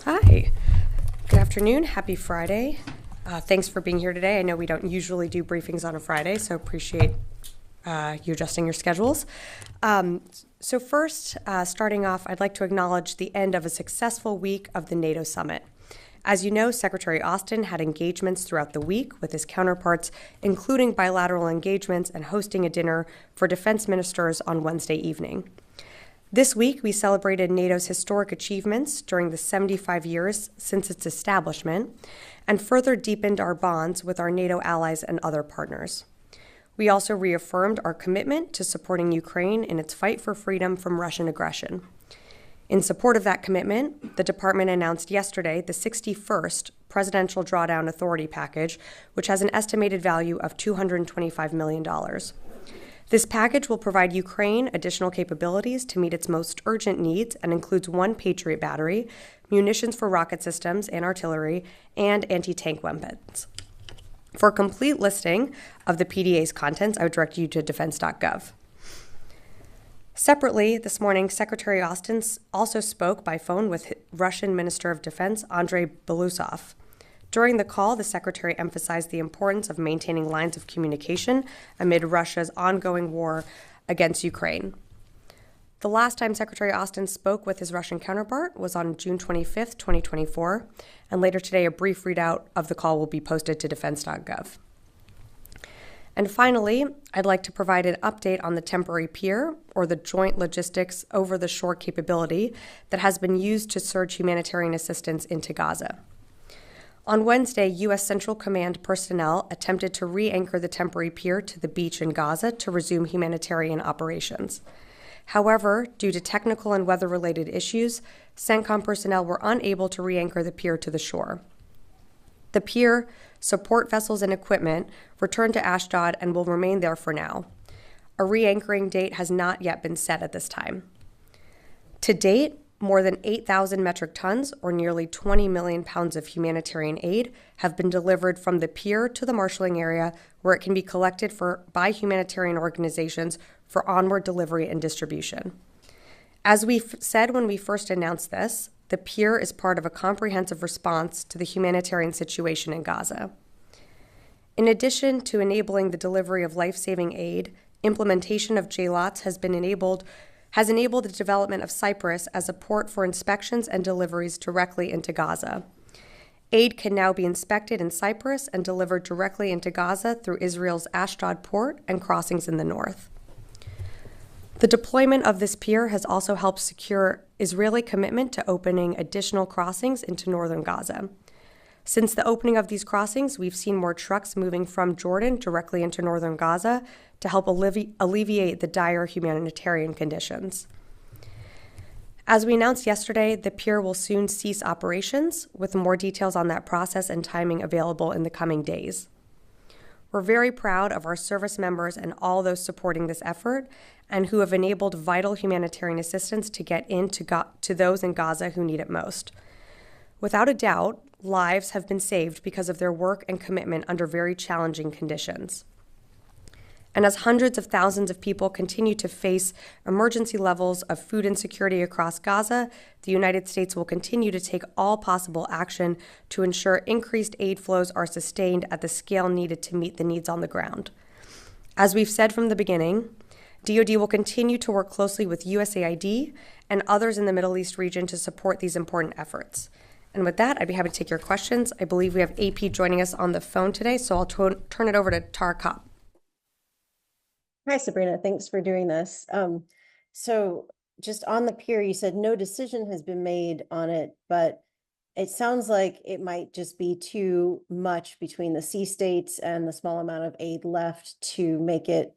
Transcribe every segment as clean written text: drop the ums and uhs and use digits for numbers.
Hi, good afternoon, happy Friday. Thanks for being here today. I know we don't usually do briefings on a Friday, so appreciate you adjusting your schedules. So first, starting off, I'd like to acknowledge the end of a successful week of the NATO summit. As you know, Secretary Austin had engagements throughout the week with his counterparts, including bilateral engagements and hosting a dinner for defense ministers on Wednesday evening. This week, we celebrated NATO's historic achievements during the 75 years since its establishment and further deepened our bonds with our NATO allies and other partners. We also reaffirmed our commitment to supporting Ukraine in its fight for freedom from Russian aggression. In support of that commitment, the department announced yesterday the 61st Presidential Drawdown Authority Package, which has an estimated value of $225 million. This package will provide Ukraine additional capabilities to meet its most urgent needs and includes one Patriot battery, munitions for rocket systems and artillery, and anti-tank weapons. For a complete listing of the PDA's contents, I would direct you to defense.gov. Separately, this morning, Secretary Austin also spoke by phone with Russian Minister of Defense Andrei Belousov. During the call, the Secretary emphasized the importance of maintaining lines of communication amid Russia's ongoing war against Ukraine. The last time Secretary Austin spoke with his Russian counterpart was on June 25th, 2024, and later today a brief readout of the call will be posted to defense.gov. And finally, I'd like to provide an update on the temporary pier, or the Joint Logistics Over-the-Shore capability that has been used to surge humanitarian assistance into Gaza. On Wednesday, U.S. Central Command personnel attempted to re-anchor the temporary pier to the beach in Gaza to resume humanitarian operations. However, due to technical and weather-related issues, CENTCOM personnel were unable to re-anchor the pier to the shore. The pier, support vessels and equipment returned to Ashdod and will remain there for now. A re-anchoring date has not yet been set at this time. To date, more than 8,000 metric tons, or nearly 20 million pounds of humanitarian aid, have been delivered from the pier to the marshalling area where it can be collected by humanitarian organizations for onward delivery and distribution. As we said when we first announced this, the pier is part of a comprehensive response to the humanitarian situation in Gaza. In addition to enabling the delivery of life-saving aid, implementation of JLOTS has enabled the development of Cyprus as a port for inspections and deliveries directly into Gaza. Aid can now be inspected in Cyprus and delivered directly into Gaza through Israel's Ashdod port and crossings in the north. The deployment of this pier has also helped secure Israeli commitment to opening additional crossings into northern Gaza. Since the opening of these crossings, we've seen more trucks moving from Jordan directly into northern Gaza to help alleviate the dire humanitarian conditions. As we announced yesterday, the pier will soon cease operations, with more details on that process and timing available in the coming days. We're very proud of our service members and all those supporting this effort and who have enabled vital humanitarian assistance to get to those in Gaza who need it most. Without a doubt, lives have been saved because of their work and commitment under very challenging conditions. And as hundreds of thousands of people continue to face emergency levels of food insecurity across Gaza, the United States will continue to take all possible action to ensure increased aid flows are sustained at the scale needed to meet the needs on the ground. As we've said from the beginning, DoD will continue to work closely with USAID and others in the Middle East region to support these important efforts. And with that, I'd be happy to take your questions. I believe we have AP joining us on the phone today, so I'll turn it over to Tara Kopp. Hi, Sabrina. Thanks for doing this. So just on the pier, you said no decision has been made on it, but it sounds like it might just be too much between the sea states and the small amount of aid left to make it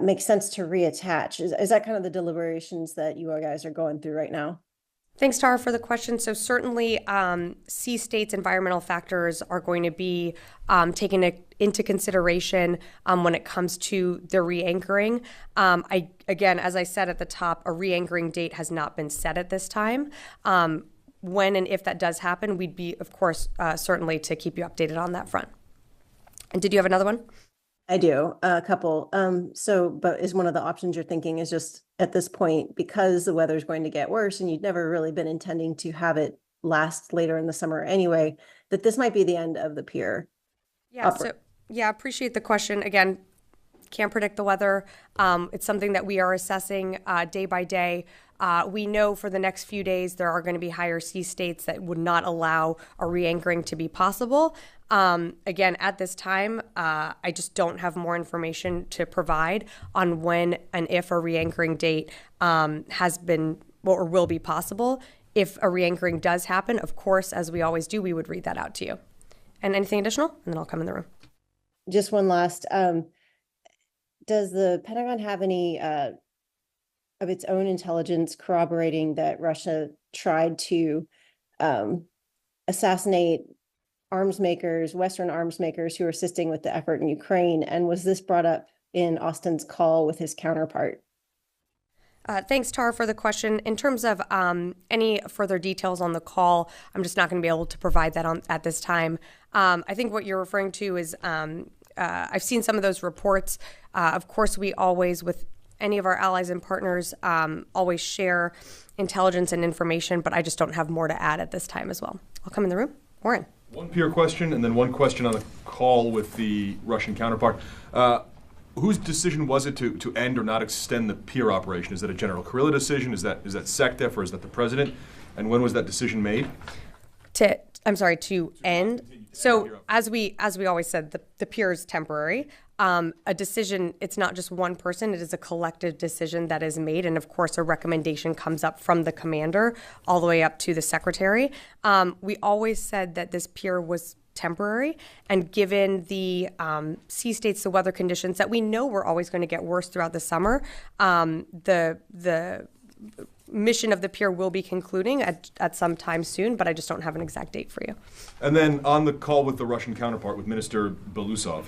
make sense to reattach. Is that kind of the deliberations that you guys are going through right now? Thanks, Tara, for the question. So certainly sea states environmental factors are going to be taken into consideration when it comes to the re-anchoring. Again, as I said at the top, a re-anchoring date has not been set at this time. When and if that does happen, we'd be, of course, certainly to keep you updated on that front. And did you have another one? I do, a couple. But is one of the options you're thinking is just at this point, because the weather's going to get worse and you've never really been intending to have it last later in the summer anyway, that this might be the end of the pier. Yeah, appreciate the question. Again, can't predict the weather. It's something that we are assessing day by day. We know for the next few days there are going to be higher sea states that would not allow a re-anchoring to be possible. Again, at this time, I just don't have more information to provide on when and if a re-anchoring date has been or will be possible. If a re-anchoring does happen, of course, as we always do, we would read that out to you. And anything additional? And then I'll come in the room. Just one last, does the Pentagon have any of its own intelligence corroborating that Russia tried to assassinate arms makers, Western arms makers who are assisting with the effort in Ukraine? And was this brought up in Austin's call with his counterpart? Thanks, Tara, for the question. In terms of any further details on the call, I'm just not going to be able to provide that at this time. I think what you're referring to is I've seen some of those reports. Of course, we always, with any of our allies and partners, always share intelligence and information, but I just don't have more to add at this time as well. I'll come in the room. Warren. One peer question and then one question on the call with the Russian counterpart. Whose decision was it to end or not extend the peer operation? Is that a General Kirilla decision? Is that SecDef or is that the president? And when was that decision made? To end. So as we always said, the peer is temporary. A decision, it's not just one person, it is a collective decision that is made. And of course, a recommendation comes up from the commander all the way up to the secretary. We always said that this peer was temporary, and given the sea states, the weather conditions that we know were always going to get worse throughout the summer, the mission of the pier will be concluding at some time soon, but I just don't have an exact date for you. And then on the call with the Russian counterpart, with Minister Belousov,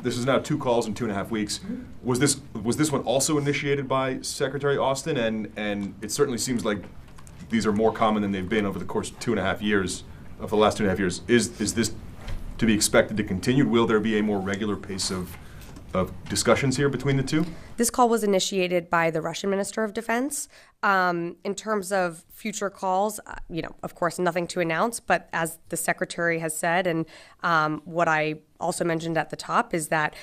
this is now 2 calls in 2.5 weeks. Was this one also initiated by Secretary Austin? And it certainly seems like these are more common than they've been over the course of 2.5 years. Of the last 2.5 years, is this to be expected to continue? Will there be a more regular pace of discussions here between the two? This call was initiated by the Russian Minister of Defense. In terms of future calls, of course, nothing to announce. But as the Secretary has said, and what I also mentioned at the top, is that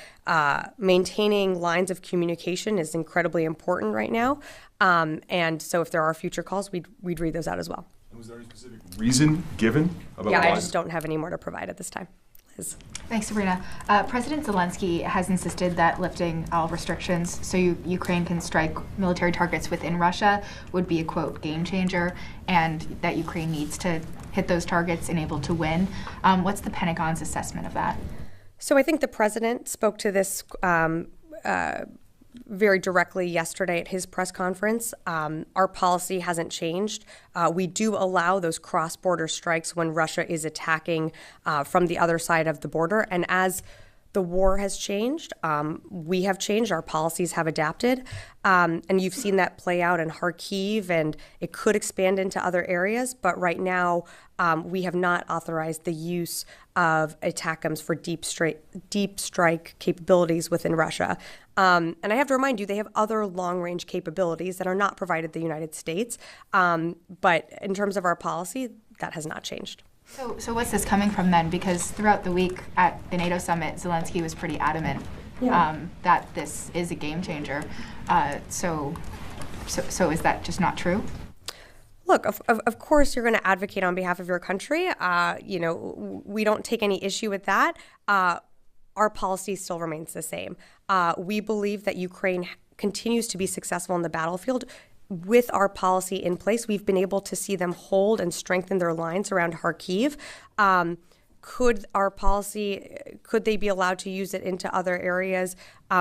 maintaining lines of communication is incredibly important right now. And so if there are future calls, we'd read those out as well. Was there any specific reason given about why? I just don't have any more to provide at this time. Liz. Thanks, Sabrina. President Zelensky has insisted that lifting all restrictions so Ukraine can strike military targets within Russia would be a, quote, game changer, and that Ukraine needs to hit those targets and able to win. What's the Pentagon's assessment of that? So I think the president spoke to this very directly yesterday at his press conference. Our policy hasn't changed. We do allow those cross-border strikes when Russia is attacking from the other side of the border. And as the war has changed, we have changed, our policies have adapted. And you've seen that play out in Kharkiv, and it could expand into other areas. But right now, we have not authorized the use of ATACMS for deep strike capabilities within Russia. And I have to remind you, they have other long-range capabilities that are not provided the United States. But in terms of our policy, that has not changed. So what's this coming from then? Because throughout the week at the NATO summit, Zelensky was pretty adamant that this is a game changer. So is that just not true? Look, of course, you're going to advocate on behalf of your country. We don't take any issue with that. Our policy still remains the same. We believe that Ukraine continues to be successful in the battlefield. With our policy in place, we've been able to see them hold and strengthen their lines around Kharkiv. Could they be allowed to use it into other areas?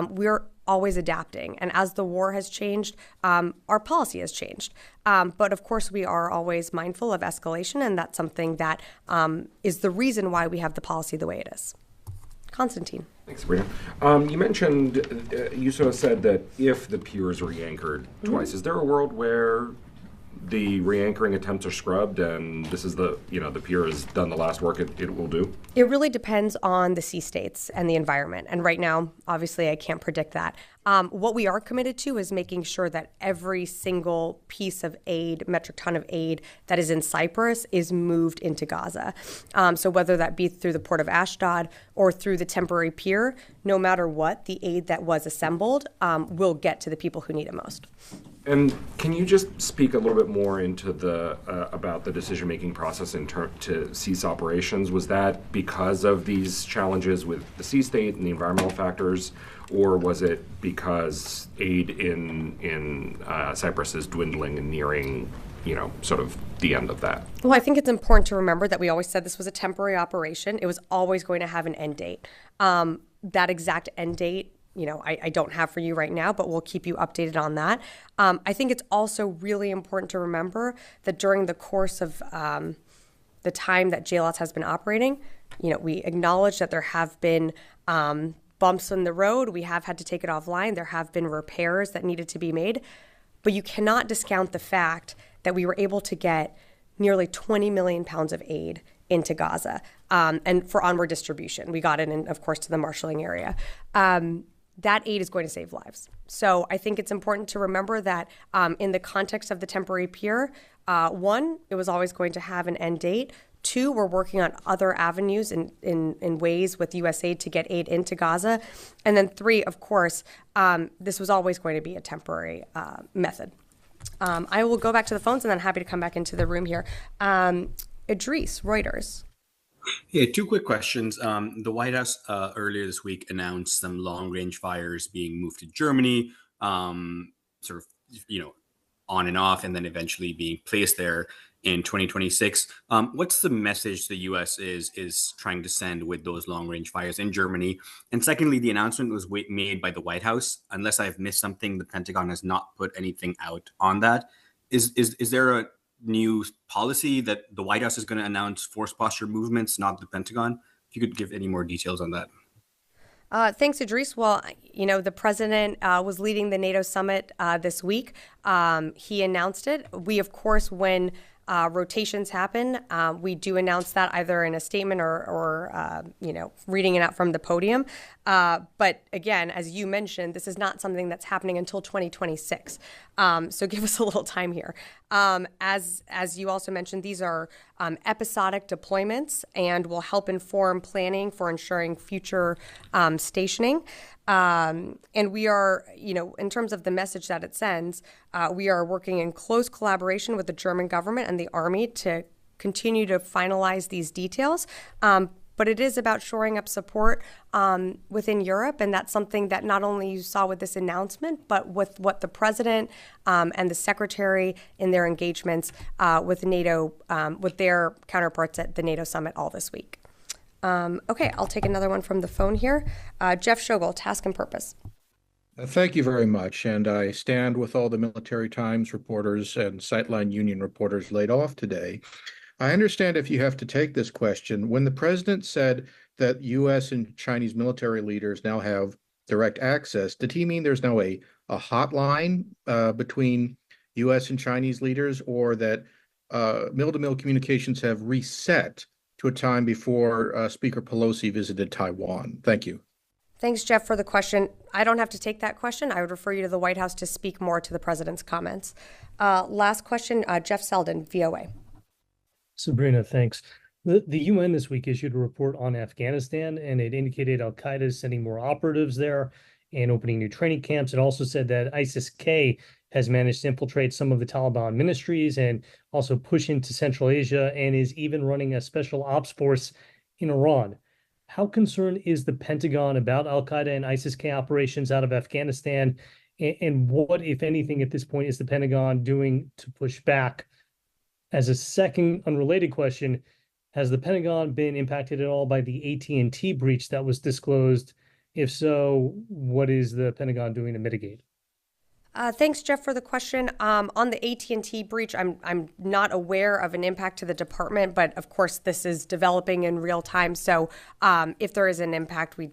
We're always adapting. And as the war has changed, our policy has changed. But of course, we are always mindful of escalation, and that's something that is the reason why we have the policy the way it is. Konstantin. Thanks, Sabrina. You mentioned, you sort of said that if the pier is re-anchored twice, is there a world where the re-anchoring attempts are scrubbed and this is the pier has done the last work it will do? It really depends on the sea states and the environment. And right now, obviously, I can't predict that. What we are committed to is making sure that every single piece of aid, metric ton of aid that is in Cyprus is moved into Gaza. So whether that be through the port of Ashdod or through the temporary pier, no matter what, the aid that was assembled will get to the people who need it most. And can you just speak a little bit more into about the decision-making process to cease operations? Was that because of these challenges with the sea state and the environmental factors, or was it because aid in Cyprus is dwindling and nearing, sort of the end of that? Well, I think it's important to remember that we always said this was a temporary operation. It was always going to have an end date. That exact end date, I don't have for you right now, but we'll keep you updated on that. I think it's also really important to remember that during the course of the time that JLOTS has been operating, we acknowledge that there have been bumps in the road. We have had to take it offline. There have been repairs that needed to be made. But you cannot discount the fact that we were able to get nearly 20 million pounds of aid into Gaza and for onward distribution. We got it in, of course, to the marshalling area. That aid is going to save lives. So I think it's important to remember that in the context of the temporary pier, one, it was always going to have an end date. Two, we're working on other avenues in ways with USAID to get aid into Gaza. And then three, of course, this was always going to be a temporary method. I will go back to the phones and then happy to come back into the room here. Idris, Reuters. Yeah, two quick questions. The White House earlier this week announced some long-range fires being moved to Germany, sort of, on and off, and then eventually being placed there in 2026. What's the message the U.S. is trying to send with those long-range fires in Germany? And secondly, the announcement was made by the White House. Unless I've missed something, the Pentagon has not put anything out on that. Is there a new policy that the White House is going to announce force posture movements, not the Pentagon? If you could give any more details on that. Thanks, Idris. Well, the president was leading the NATO summit this week. He announced it. We, of course, when rotations happen, we do announce that either in a statement or reading it out from the podium. But again, as you mentioned, this is not something that's happening until 2026. So give us a little time here. As you also mentioned, these are episodic deployments and will help inform planning for ensuring future stationing. And we are, in terms of the message that it sends, we are working in close collaboration with the German government and the army to continue to finalize these details. But it is about shoring up support within Europe. And that's something that not only you saw with this announcement, but with what the president and the secretary in their engagements with NATO, with their counterparts at the NATO summit all this week. Okay, I'll take another one from the phone here. Jeff Schogel, Task and Purpose. Thank you very much. And I stand with all the Military Times reporters and Sightline Union reporters laid off today. I understand if you have to take this question. When the president said that U.S. and Chinese military leaders now have direct access, did he mean there's now a hotline between U.S. and Chinese leaders, or that mill-to-mill communications have reset to a time before Speaker Pelosi visited Taiwan? Thank you. Thanks, Jeff, for the question. I don't have to take that question. I would refer you to the White House to speak more to the president's comments. Last question, Jeff Selden, VOA. Sabrina, thanks. The UN this week issued a report on Afghanistan, and it indicated al-Qaeda is sending more operatives there and opening new training camps. It also said that ISIS-K has managed to infiltrate some of the Taliban ministries and also push into Central Asia, and is even running a special ops force in Iran. How concerned is the Pentagon about al-Qaeda and ISIS-K operations out of Afghanistan? And what, if anything, at this point, is the Pentagon doing to push back? As a second unrelated question, has the Pentagon been impacted at all by the AT&T breach that was disclosed? If so, what is the Pentagon doing to mitigate? Thanks, Jeff, for the question. On the AT&T breach, I'm not aware of an impact to the department, but of course this is developing in real time. So if there is an impact, we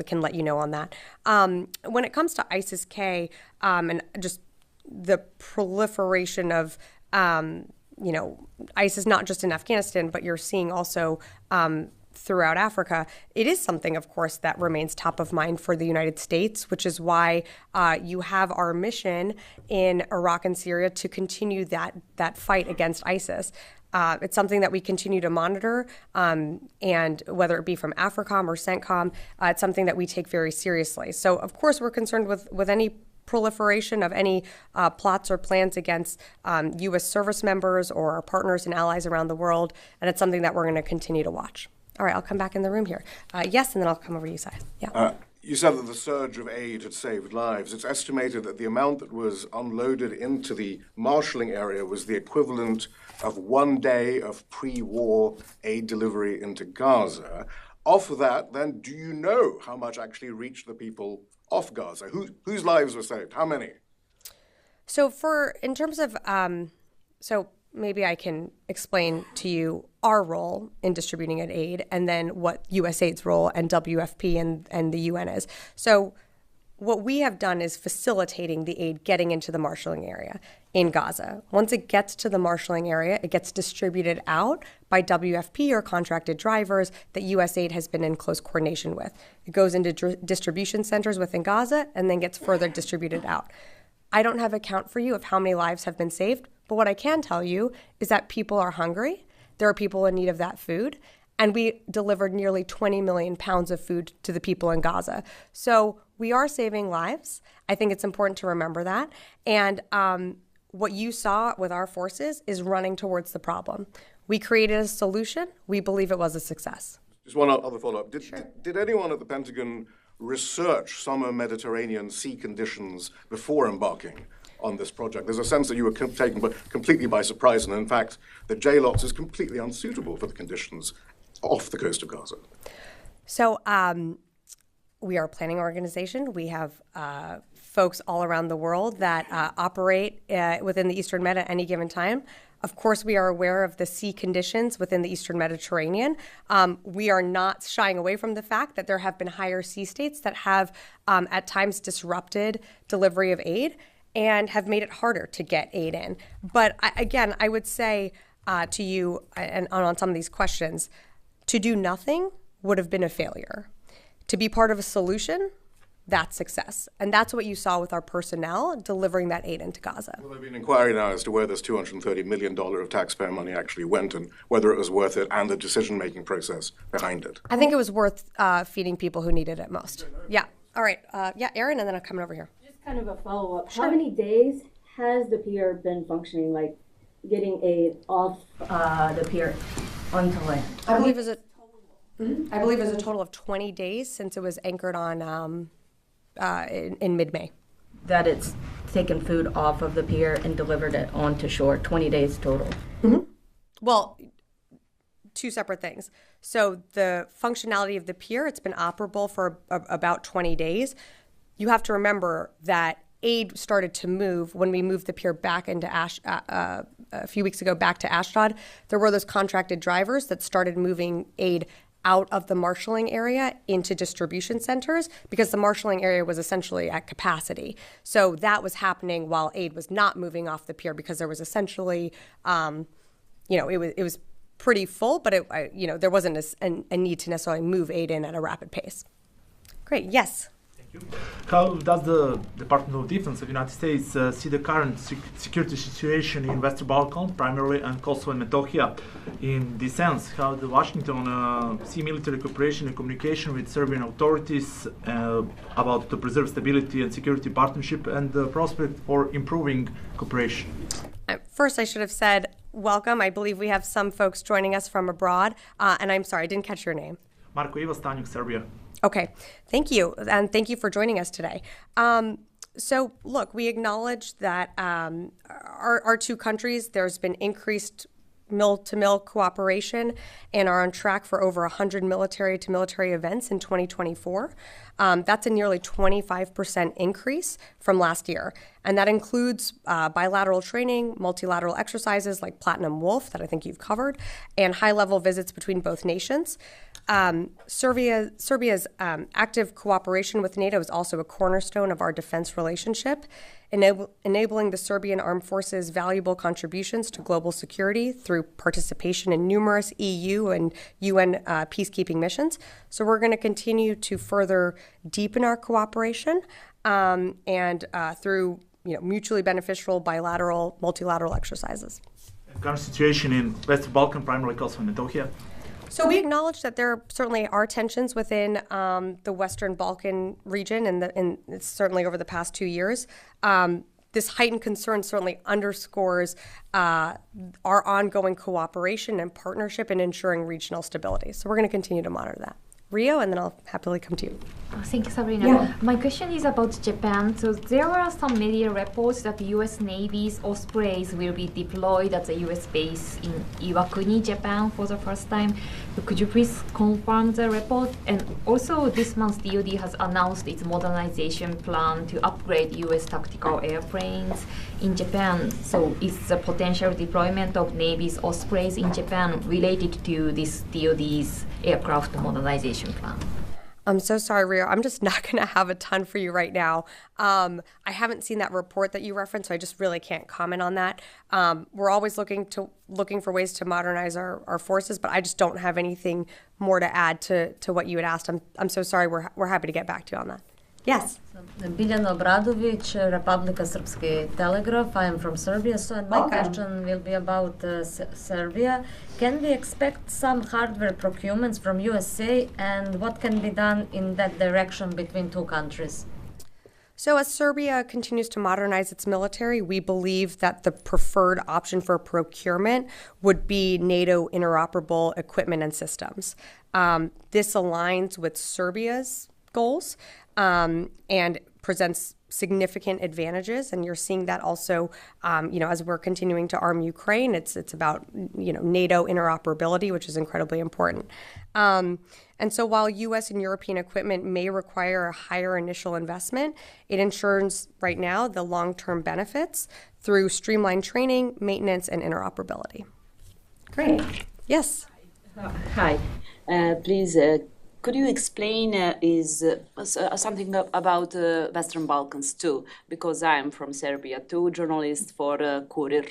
can let you know on that. When it comes to ISIS-K and just the proliferation of ISIS not just in Afghanistan, but you're seeing also throughout Africa, it is something, of course, that remains top of mind for the United States, which is why you have our mission in Iraq and Syria to continue that fight against ISIS. It's something that we continue to monitor, and whether it be from AFRICOM or CENTCOM, it's something that we take very seriously. So, of course, we're concerned with any proliferation of any plots or plans against U.S. service members or our partners and allies around the world, and it's something that we're going to continue to watch. All right, I'll come back in the room here. Yes, and then I'll come over to you, Sai. Yeah. You said that the surge of aid had saved lives. It's estimated that the amount that was unloaded into the marshalling area was the equivalent of 1 day of pre-war aid delivery into Gaza. Of that, then, do you know how much actually reached the people off Gaza? Whose lives were saved? How many? So in terms of, maybe I can explain to you our role in distributing aid and then what USAID's role and WFP and the UN is. So what we have done is facilitating the aid getting into the marshalling area in Gaza. Once it gets to the marshalling area, it gets distributed out by WFP or contracted drivers that USAID has been in close coordination with. It goes into distribution centers within Gaza and then gets further distributed out. I don't have a count for you of how many lives have been saved, but what I can tell you is that people are hungry. There are people in need of that food. And we delivered nearly 20 million pounds of food to the people in Gaza. So we are saving lives. I think it's important to remember that. And what you saw with our forces is running towards the problem. We created a solution. We believe it was a success. Just one other follow-up. Sure. Did anyone at the Pentagon research summer Mediterranean sea conditions before embarking on this project? There's a sense that you were taken completely by surprise, and in fact, the JLOTS is completely unsuitable for the conditions off the coast of Gaza. So we are a planning organization. We have folks all around the world that operate within the Eastern Med at any given time. Of course, we are aware of the sea conditions within the Eastern Mediterranean. We are not shying away from the fact that there have been higher sea states that have at times disrupted delivery of aid and have made it harder to get aid in. But I would say to you, and on some of these questions, to do nothing would have been a failure. To be part of a solution, that's success. And that's what you saw with our personnel delivering that aid into Gaza. Well, there'll be an inquiry now as to where this $230 million of taxpayer money actually went and whether it was worth it and the decision-making process behind it. I think it was worth feeding people who needed it most. Yeah. All right. Aaron, and then I'm coming over here. Just kind of a follow-up. Sure. How many days has the pier been functioning, like getting aid off the pier onto land? I believe it was a total of 20 days since it was anchored on in mid-May. That it's taken food off of the pier and delivered it onto shore, 20 days total. Mm-hmm. Well, two separate things. So the functionality of the pier, it's been operable for about 20 days. You have to remember that aid started to move when we moved the pier back into a few weeks ago back to Ashdod. There were those contracted drivers that started moving aid out of the marshalling area into distribution centers because the marshalling area was essentially at capacity. So that was happening while aid was not moving off the pier because there was essentially, it was pretty full, but there wasn't a need to necessarily move aid in at a rapid pace. Great. Yes. How does the Department of Defense of the United States see the current security situation in Western Balkans, primarily, and Kosovo and Metohija? In this sense, how the Washington see military cooperation and communication with Serbian authorities about to preserve stability and security partnership and the prospect for improving cooperation? First, I should have said welcome. I believe we have some folks joining us from abroad, and I'm sorry, I didn't catch your name. Marko Ivastanjuk, Serbia. Okay, thank you, and thank you for joining us today. So, look, we acknowledge that our two countries, there's been increased mill-to-mill cooperation and are on track for over 100 military-to-military events in 2024. That's a nearly 25% increase from last year. And that includes bilateral training, multilateral exercises like Platinum Wolf, that I think you've covered, and high-level visits between both nations. Serbia's active cooperation with NATO is also a cornerstone of our defense relationship. enabling the Serbian armed forces valuable contributions to global security through participation in numerous EU and UN peacekeeping missions. So we're going to continue to further deepen our cooperation and through mutually beneficial bilateral, multilateral exercises. Current situation in Western Balkan, primarily Kosovo and Metohija. So we acknowledge that there certainly are tensions within the Western Balkan region, and certainly over the past 2 years. This heightened concern certainly underscores our ongoing cooperation and partnership in ensuring regional stability. So we're going to continue to monitor that. Rio, and then I'll happily come to you. Thank you, Sabrina. Yeah. My question is about Japan. So there are some media reports that the U.S. Navy's Ospreys will be deployed at the U.S. base in Iwakuni, Japan for the first time. So could you please confirm the report? And also this month, DoD has announced its modernization plan to upgrade U.S. tactical airplanes in Japan. So is the potential deployment of Navy's Ospreys in Japan related to this DoD's aircraft modernization plan? I'm so sorry, Rio. I'm just not going to have a ton for you right now. I haven't seen that report that you referenced, so I just really can't comment on that. We're always looking for ways to modernize our forces, but I just don't have anything more to add to what you had asked. I'm so sorry. We're happy to get back to you on that. Yes. Biljana Obradović, Republika Srpski Telegraph. I am from Serbia, so my question will be about Serbia. Can we expect some hardware procurements from USA, and what can be done in that direction between two countries? So as Serbia continues to modernize its military, we believe that the preferred option for procurement would be NATO interoperable equipment and systems. This aligns with Serbia's goals and presents significant advantages, and you're seeing that also, as we're continuing to arm Ukraine. It's about NATO interoperability, which is incredibly important. And so, while U.S. and European equipment may require a higher initial investment, it ensures right now the long-term benefits through streamlined training, maintenance, and interoperability. Great. Yes. Hi. Please. Could you explain something about Western Balkans too? Because I am from Serbia too, journalist for Kurir.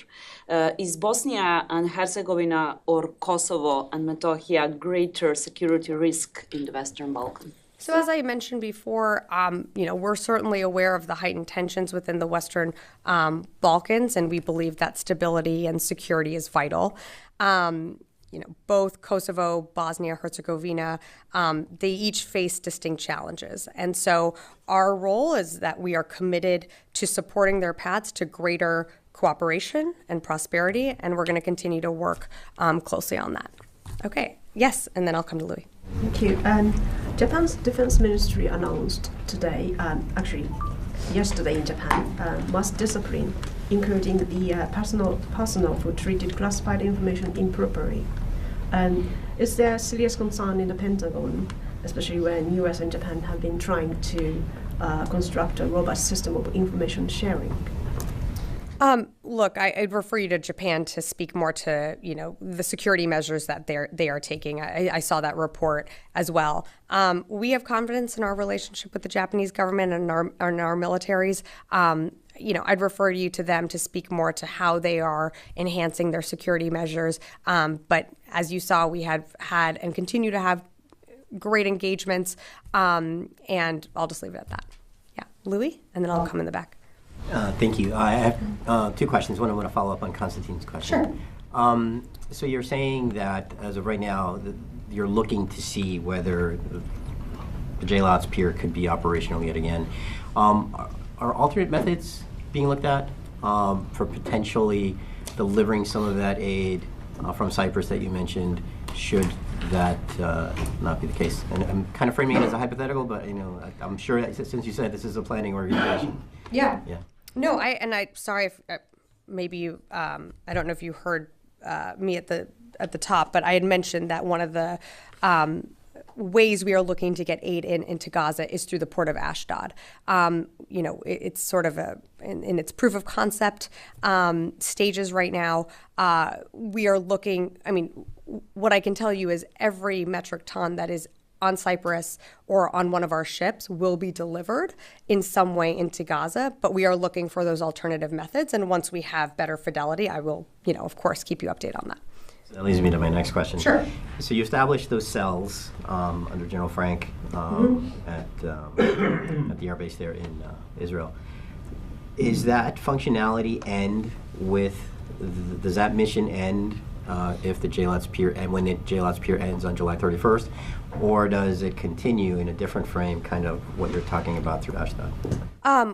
Is Bosnia and Herzegovina or Kosovo and Metohija greater security risk in the Western Balkans? So as I mentioned before, we're certainly aware of the heightened tensions within the Western Balkans, and we believe that stability and security is vital. Both Kosovo, Bosnia, Herzegovina, they each face distinct challenges. And so our role is that we are committed to supporting their paths to greater cooperation and prosperity, and we're going to continue to work closely on that. Okay, yes, and then I'll come to Louis. Thank you. Japan's defense ministry announced today, yesterday in Japan, mass discipline, including the personnel who treated classified information improperly. Is there serious concern in the Pentagon, especially when U.S. and Japan have been trying to construct a robust system of information sharing? Look, I'd refer you to Japan to speak more to, the security measures that they are taking. I saw that report as well. We have confidence in our relationship with the Japanese government and our militaries. I'd refer you to them to speak more to how they are enhancing their security measures. But as you saw, we have had and continue to have great engagements. And I'll just leave it at that. Yeah. Louis, and then I'll come in the back. Thank you. I have two questions. One, I want to follow up on Konstantin's question. Sure. So you're saying that as of right now, you're looking to see whether the JLOTS pier could be operational yet again. Are alternate methods being looked at for potentially delivering some of that aid from Cyprus that you mentioned, should that not be the case? And I'm kind of framing it as a hypothetical, but I'm sure that since you said this is a planning organization. Yeah. Yeah. No, sorry if maybe you, I don't know if you heard me at the top, but I had mentioned that one of the ways we are looking to get aid into Gaza is through the port of Ashdod. It's sort of in its proof of concept stages right now. We are looking, what I can tell you is every metric ton that is on Cyprus or on one of our ships will be delivered in some way into Gaza, but we are looking for those alternative methods. And once we have better fidelity, I will, of course, keep you updated on that. So that leads me to my next question. Sure. So you established those cells under General Frank at the air base there in Israel. Is that functionality end with, does that mission end if the JLATS pier, and when the JLATS pier ends on July 31st, or does it continue in a different frame, kind of what you're talking about through Ashdod?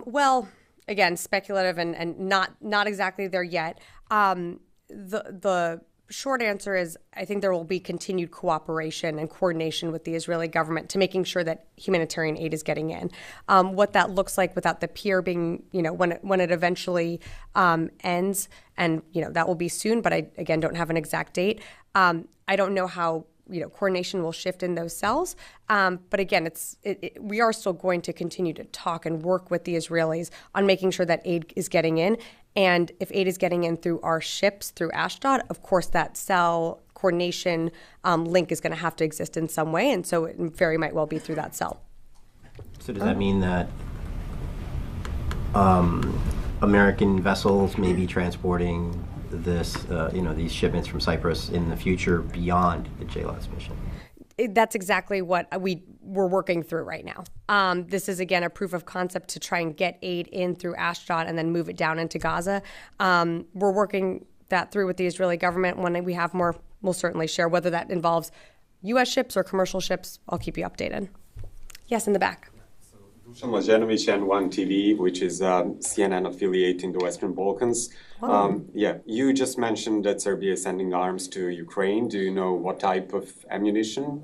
Well, again, speculative and not exactly there yet. The short answer is I think there will be continued cooperation and coordination with the Israeli government to making sure that humanitarian aid is getting in. What that looks like without the pier being, when it eventually ends, and that will be soon, but I again don't have an exact date. I don't know how coordination will shift in those cells, but again, we are still going to continue to talk and work with the Israelis on making sure that aid is getting in. And if aid is getting in through our ships, through Ashdod, of course, that cell coordination link is going to have to exist in some way. And so it very might well be through that cell. So does that mean that American vessels may be transporting this, these shipments from Cyprus in the future beyond the JLATS mission? That's exactly what we're working through right now. This is, again, a proof of concept to try and get aid in through Ashdod and then move it down into Gaza. We're working that through with the Israeli government. When we have more, we'll certainly share, whether that involves U.S. ships or commercial ships. I'll keep you updated. Yes, in the back. Dusan Mlađenović, N1 TV, which is CNN affiliate in the Western Balkans. You just mentioned that Serbia is sending arms to Ukraine. Do you know what type of ammunition?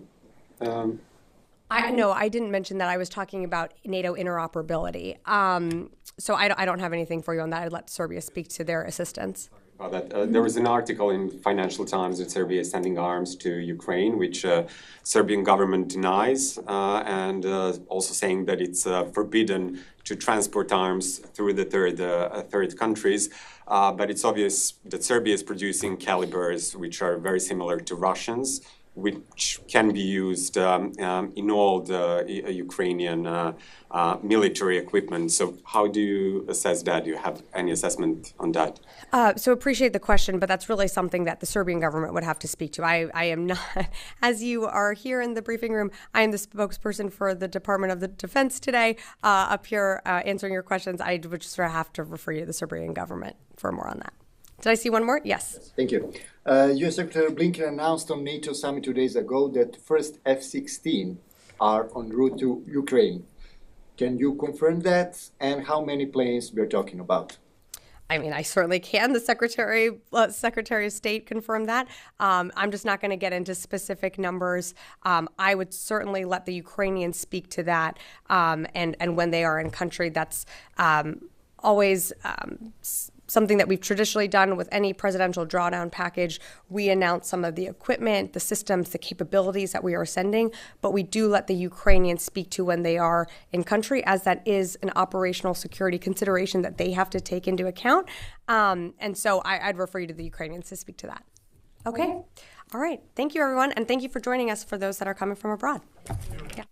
No, I didn't mention that. I was talking about NATO interoperability. So I don't have anything for you on that. I'd let Serbia speak to their assistance. There was an article in Financial Times that Serbia is sending arms to Ukraine, which Serbian government denies, and also saying that it's forbidden to transport arms through the third countries. But it's obvious that Serbia is producing calibers which are very similar to Russians, which can be used in all the Ukrainian military equipment. So how do you assess that? Do you have any assessment on that? So appreciate the question, but that's really something that the Serbian government would have to speak to. I am not, as you are here in the briefing room, I am the spokesperson for the Department of the Defense today, up here answering your questions. I would just have to refer you to the Serbian government for more on that. Did I see one more? Yes. Thank you. U.S. Secretary Blinken announced on NATO summit 2 days ago that first F-16 are en route to Ukraine. Can you confirm that? And how many planes we're talking about? I mean, I certainly can. The Secretary of State confirmed that. I'm just not going to get into specific numbers. I would certainly let the Ukrainians speak to that. And when they are in country, that's always something that we've traditionally done with any presidential drawdown package. We announce some of the equipment, the systems, the capabilities that we are sending, but we do let the Ukrainians speak to when they are in country, as that is an operational security consideration that they have to take into account. And so I'd refer you to the Ukrainians to speak to that. Okay. All right. Thank you, everyone. And thank you for joining us for those that are coming from abroad. Yeah.